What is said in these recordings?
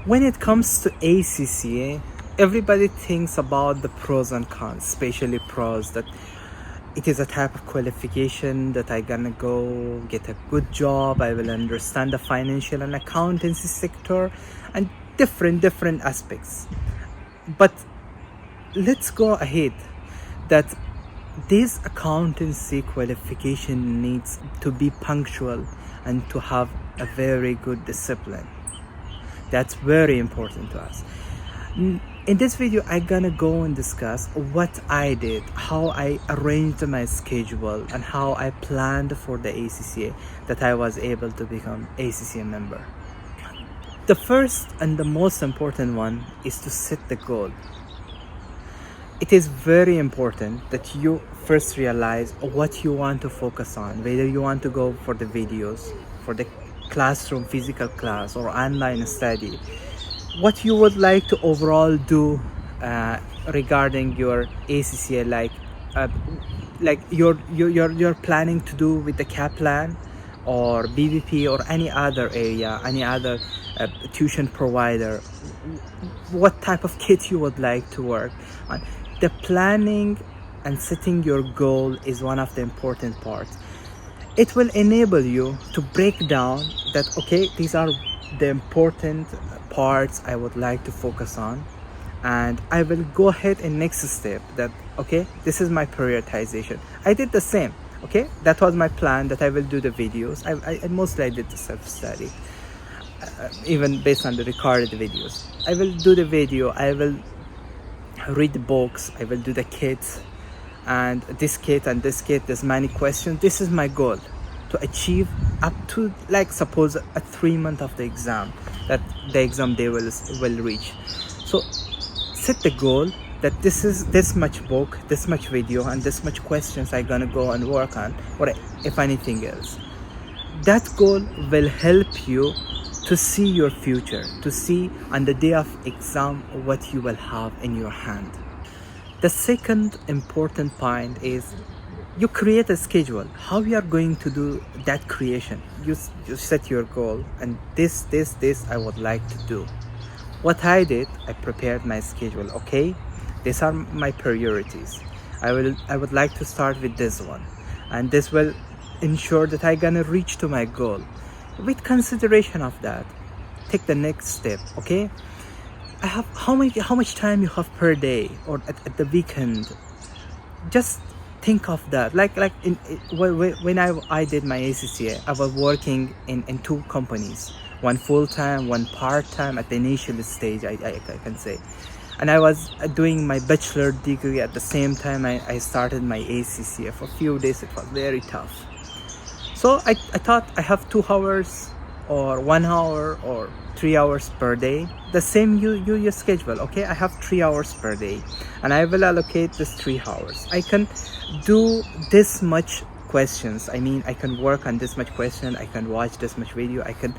When it comes to ACCA, everybody thinks about the pros and cons, especially pros, that it is a type of qualification that I gonna go get a good job, I will understand the financial and accountancy sector, and different aspects. But let's go ahead that this accountancy qualification needs to be punctual and to have a very good discipline. That's very important to us. In this video, I'm gonna go and discuss what I did, how I arranged my schedule, and how I planned for the ACCA that I was able to become ACCA member. The first and the most important one is to set the goal. It is very important that you first realize what you want to focus on, whether you want to go for the videos, for the classroom, physical class, or online study. What you would like to overall do regarding your ACCA, like you're planning to do with the Kaplan or BBP or any other area, any other tuition provider. What type of kit you would like to work on. The planning and setting your goal is one of the important parts. It will enable you to break down that, okay, these are the important parts I would like to focus on, and I will go ahead and next step that, okay, this is my prioritization. I did the same. Okay, that was my plan, that I will do the videos. I mostly did the self-study, even based on the recorded videos. I will do the video, I will read the books, I will do the kits, and this kit and this kit, there's many questions. This is my goal, to achieve up to, like, suppose a 3 month of the exam, that the exam day will reach. So set the goal that this is this much book, this much video, and this much questions I'm gonna go and work on, or if anything else. That goal will help you to see your future, to see on the day of exam what you will have in your hand. The second important point is you create a schedule. How you are going to do that creation? You set your goal, and this I would like to do. What I did, I prepared my schedule. Okay, these are my priorities. I would like to start with this one, and this will ensure that I'm gonna reach to my goal. With consideration of that, take the next step. Okay, I have how much time you have per day or at the weekend. Just think of that. When I did my ACCA, I was working in 2 companies, one full-time, one part-time at the initial stage, I can say. And I was doing my bachelor degree at the same time I started my ACCA. For a few days it was very tough. So I thought I have 2 hours or 1 hour or 3 hours per day. The same you schedule. Okay, I have 3 hours per day, and I will allocate this 3 hours. I can do this much questions. I mean, I can work on this much question. I can watch this much video. I can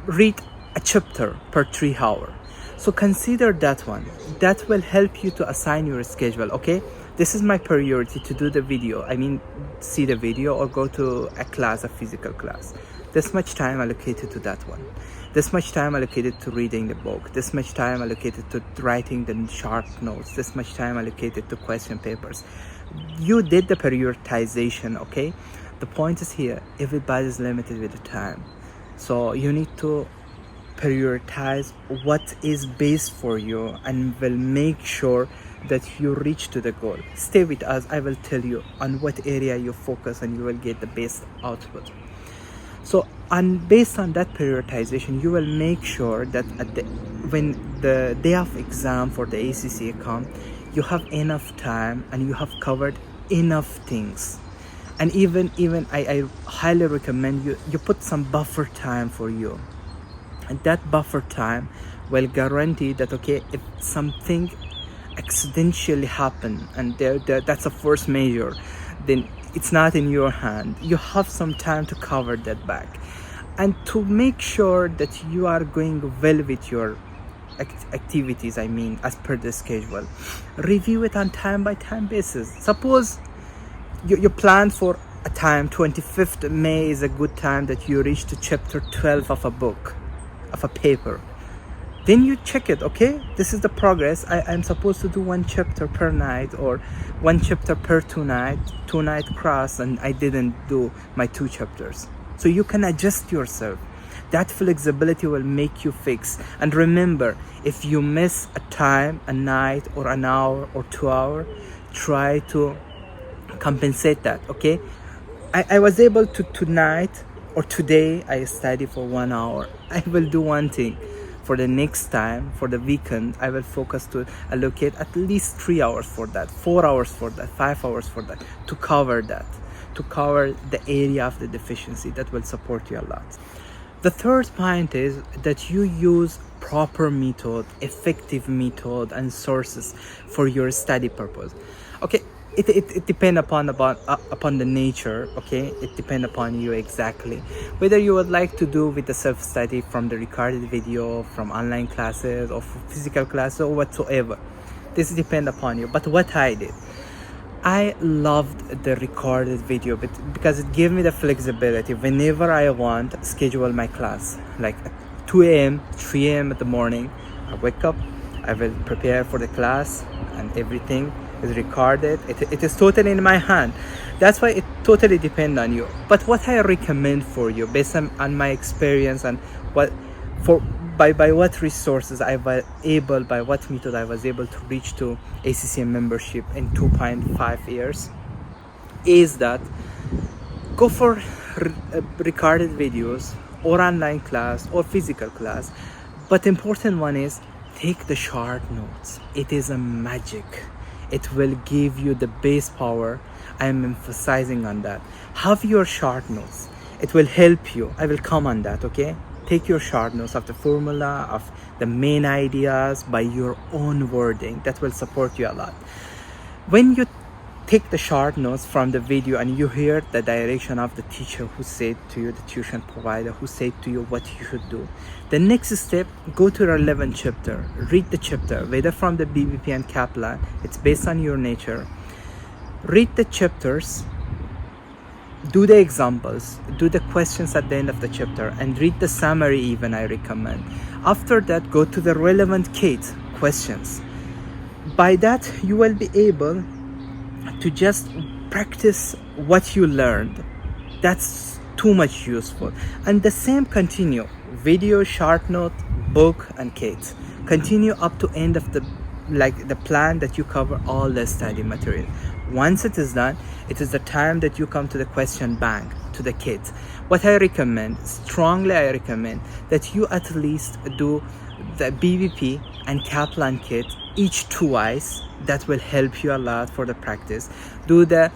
read a chapter per 3 hours. So consider that one. That will help you to assign your schedule. Okay, this is my priority, to do the video. I mean, see the video or go to a class, a physical class. This much time allocated to that one. This much time allocated to reading the book. This much time allocated to writing the short notes. This much time allocated to question papers. You did the prioritization. Okay, the point is here, everybody is limited with the time, so you need to prioritize what is best for you, and will make sure that you reach to the goal. Stay with us. I will tell you on what area you focus, and you will get the best output. So, based on that prioritization, you will make sure that when the day of exam for the ACCA come, you have enough time and you have covered enough things. And even I highly recommend you put some buffer time for you. And that buffer time will guarantee that, okay, if something accidentally happen, and that's a force majeure, then it's not in your hand. You have some time to cover that back, and to make sure that you are going well with your activities. I mean, as per the schedule, review it on time by time basis. Suppose you plan for a time, 25th May is a good time that you reach to chapter 12 of a book. of a paper. Then you check it. Okay, this is the progress. I'm supposed to do 1 chapter per night, or 1 chapter per 2 night cross, and I didn't do my 2 chapters. So you can adjust yourself. That flexibility will make you fix. And remember, if you miss a time, a night, or an hour or 2 hours, try to compensate that. Okay, I was able to tonight or today I study for 1 hour. I will do one thing. For the next time, for the weekend, I will focus to allocate at least 3 hours for that, 4 hours for that, 5 hours for that, to cover the area of the deficiency. That will support you a lot. The third point is that you use proper method, effective method and sources for your study purpose. Okay, it depends upon the nature. Okay, it depends upon you exactly whether you would like to do with the self-study from the recorded video, from online classes, or physical classes, or whatsoever. This depends upon you. But what I did, I loved the recorded video because it gave me the flexibility. Whenever I want, schedule my class, like at 2 a.m., 3 a.m. in the morning. I wake up, I will prepare for the class, and everything is recorded. It is totally in my hand. That's why it totally depends on you. But what I recommend for you, based on my experience and by what resources I was able, by what method I was able to reach to ACCA membership in 2.5 years, is that go for recorded videos or online class or physical class. But important one is take the short notes. It is a magic. It will give you the base power. I am emphasizing on that. Have your short notes. It will help you. I will come on that. Okay, take your short notes of the formula, of the main ideas, by your own wording. That will support you a lot. When you take the short notes from the video and you hear the direction of the teacher who said to you, the tuition provider who said to you what you should do, the next step, go to the relevant chapter, read the chapter, whether from the BBP and Kaplan. It's based on your nature. Read the chapters, do the examples, do the questions at the end of the chapter, and read the summary even, I recommend. After that, go to the relevant case questions. By that, you will be able to just practice what you learned. That's too much useful. And the same continue, video, short note, book, and case. Continue up to end of the plan that you cover all the study material. Once it is done, it is the time that you come to the question bank, to the kit. What I recommend, strongly I recommend, that you at least do the BBP and Kaplan kit each twice. That will help you a lot for the practice. Do the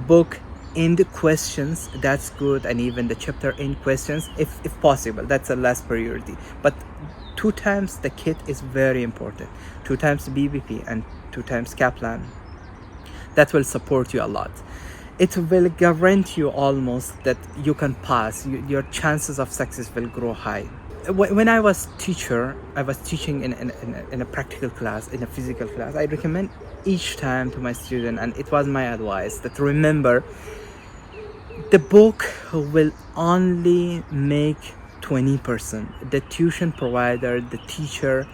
book in the questions, that's good, and even the chapter in questions if possible. That's the last priority. But 2 times the kit is very important. 2 times BBP and 2 times Kaplan. That will support you a lot. It will guarantee you almost that you can pass. Your chances of success will grow high. When I was teaching in a practical class, in a physical class, I recommend each time to my student, and it was my advice, that remember, the book will only make 20%. The tuition provider, the teacher,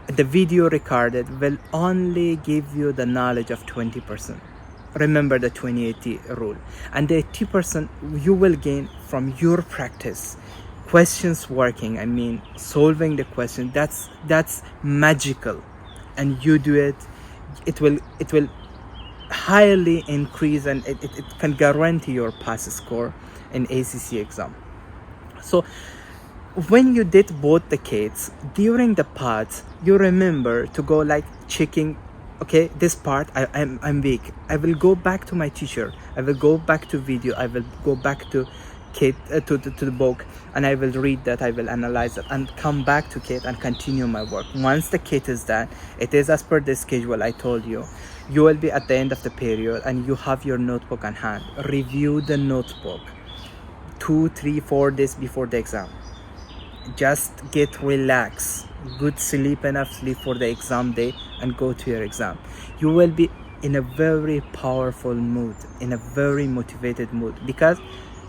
the video recorded will only give you the knowledge of 20%. Remember the 20-80 rule. And the 80% you will gain from your practice. Questions working, I mean solving the question, that's magical. And you do it, it will highly increase, and it can guarantee your pass score in ACCA exam. So when you did both the kits, during the parts, you remember to go like checking, okay, this part I'm weak. I will go back to my teacher. I will go back to video. I will go back to kit, to the book, and I will read that. I will analyze it and come back to kit and continue my work. Once the kit is done, it is as per the schedule I told you. You will be at the end of the period and you have your notebook on hand. Review the notebook 2, 3, 4 days before the exam. Just get relaxed, good sleep, enough sleep for the exam day, and go to your exam. You will be in a very powerful mood, in a very motivated mood, because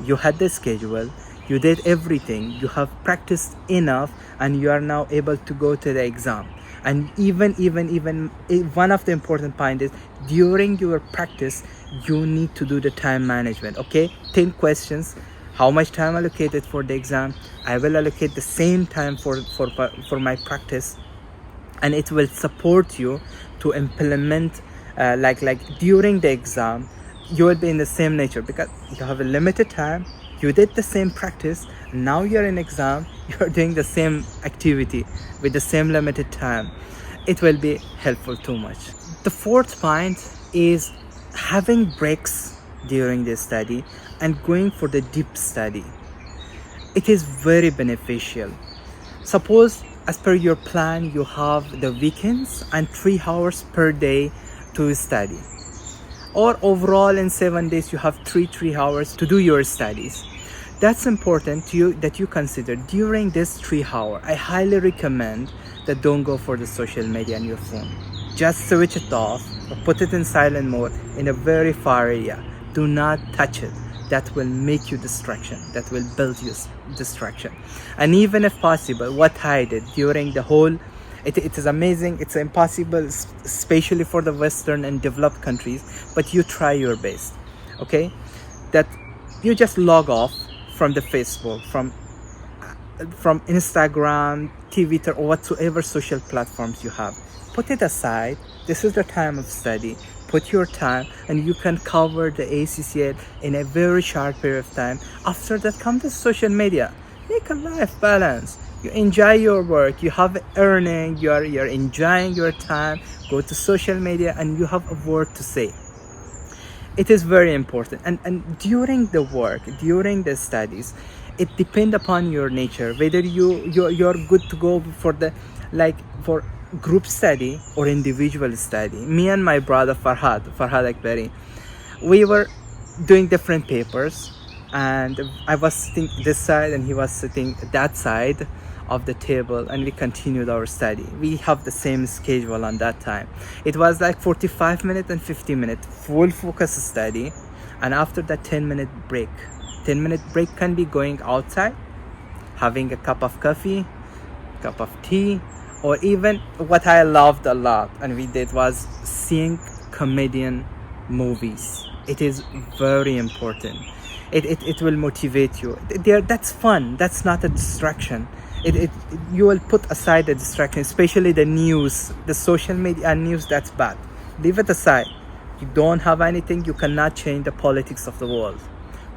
you had the schedule, You did everything, you have practiced enough, and you are now able to go to the exam. And even one of the important point is, during your practice you need to do the time management. Okay, 10 questions, how much time allocated for the exam? I will allocate the same time for my practice, and it will support you to implement like during the exam you will be in the same nature, because you have a limited time, you did the same practice, now you're in exam, you're doing the same activity with the same limited time. It will be helpful too much. The fourth point is having breaks during the study and going for the deep study. It is very beneficial. Suppose as per your plan you have the weekends and 3 hours per day to study, or overall in 7 days you have 3 hours to do your studies. That's important to you, that you consider during this 3 hour. I highly recommend that don't go for the social media on your phone. Just switch it off or put it in silent mode in a very far area. Do not touch it. That will make you distraction, that will build you distraction. And even if possible, what I did during the whole, it is amazing, it's impossible especially for the Western and developed countries, but you try your best, okay, that you just log off from the Facebook, from Instagram, Twitter, or whatsoever social platforms you have. Put it aside. This is the time of study. Put your time, and you can cover the ACCA in a very short period of time. After that, come to social media. Make a life balance. You enjoy your work, you have earning, you're enjoying your time. Go to social media and you have a word to say. It is very important. And during the work, during the studies, it depends upon your nature, whether you're good to go for for group study or individual study. Me and my brother Farhad Akbari, we were doing different papers, and I was sitting this side and he was sitting that side of the table, and we continued our study. We have the same schedule on that time. It was like 45 minutes and 50 minutes full focus study, and after that 10-minute break. 10-minute break can be going outside, having a cup of coffee, cup of tea, or even what I loved a lot and we did was seeing comedian movies. It is very important. It will motivate you. That's fun. That's not a distraction. You will put aside the distraction, especially the news, the social media news. That's bad. Leave it aside. You don't have anything. You cannot change the politics of the world.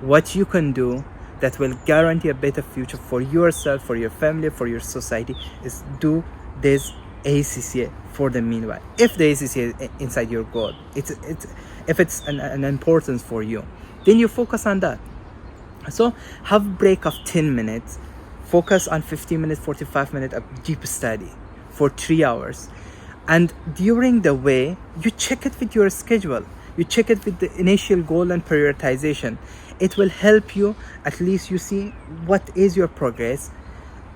What you can do that will guarantee a better future for yourself, for your family, for your society, is do this ACCA for the meanwhile. If the ACCA is inside your goal, if it's an importance for you, then you focus on that. So have break of 10 minutes, focus on 50 minutes, 45 minutes of deep study for 3 hours. And during the way, you check it with your schedule. You check it with the initial goal and prioritization. It will help you, at least you see what is your progress.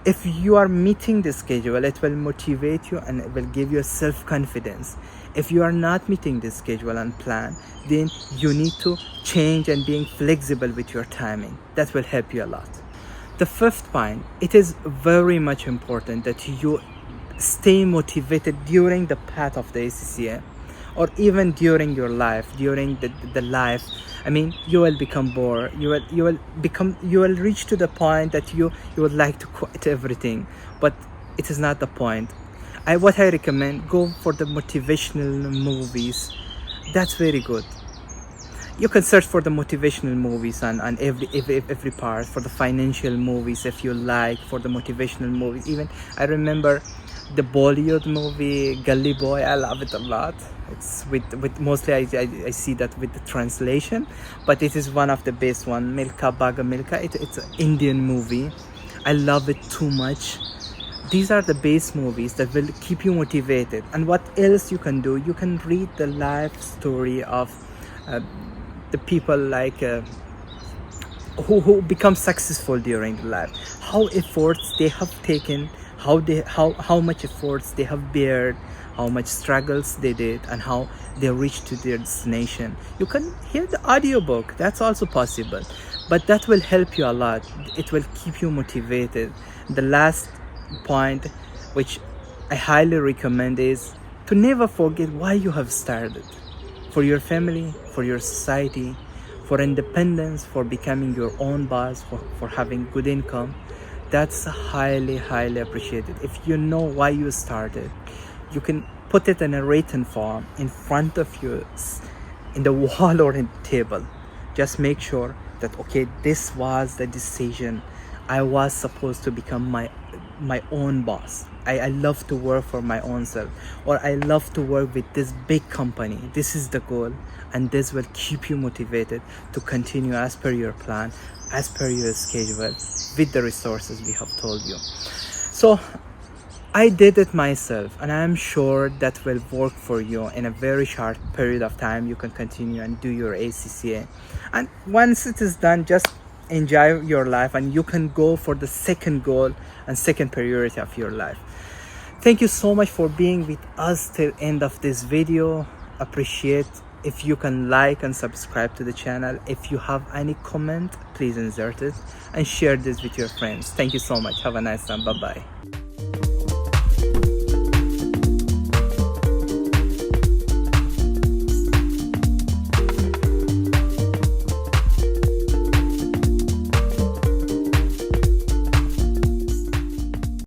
If you are meeting the schedule, it will motivate you and it will give you self-confidence. If you are not meeting the schedule and plan, then you need to change and being flexible with your timing. That will help you a lot. The fifth point, it is very much important that you stay motivated during the path of the ACCA, or even during your life, during the life. I mean, you will become bored. You will reach to the point that you would like to quit everything, but it is not the point. What I recommend, go for the motivational movies. That's very good. You can search for the motivational movies on every part, for the financial movies if you like, for the motivational movies. Even I remember the Bollywood movie Gully Boy. I love it a lot. It's with mostly I see that with the translation, but it is one of the best one. Milka Baga Milka. It's an Indian movie. I love it too much. These are the base movies that will keep you motivated. And what else you can do? You can read the life story of the people like who become successful during life. How efforts they have taken, how much efforts they have bared, how much struggles they did, and how they reached to their destination. You can hear the audiobook. That's also possible. but that will help you a lot. It will keep you motivated. The last point, which I highly recommend, is to never forget why you have started. For your family, for your society, for independence, for becoming your own boss, for having good income. That's highly, highly appreciated. If you know why you started, you can put it in a written form in front of you, in the wall or in the table. Just make sure that, okay, this was the decision. I was supposed to become my own boss. I love to work for my own self, or I love to work with this big company. This is the goal, and this will keep you motivated to continue as per your plan, as per your schedule, with the resources we have told you. So I did it myself, and I am sure that will work for you. In a very short period of time, you can continue and do your ACCA, and once it is done, just enjoy your life, and you can go for the second goal and second priority of your life. Thank you so much for being with us till end of this video. Appreciate if you can like and subscribe to the channel. If you have any comment, please insert it and share this with your friends. Thank you so much. Have a nice time. Bye bye.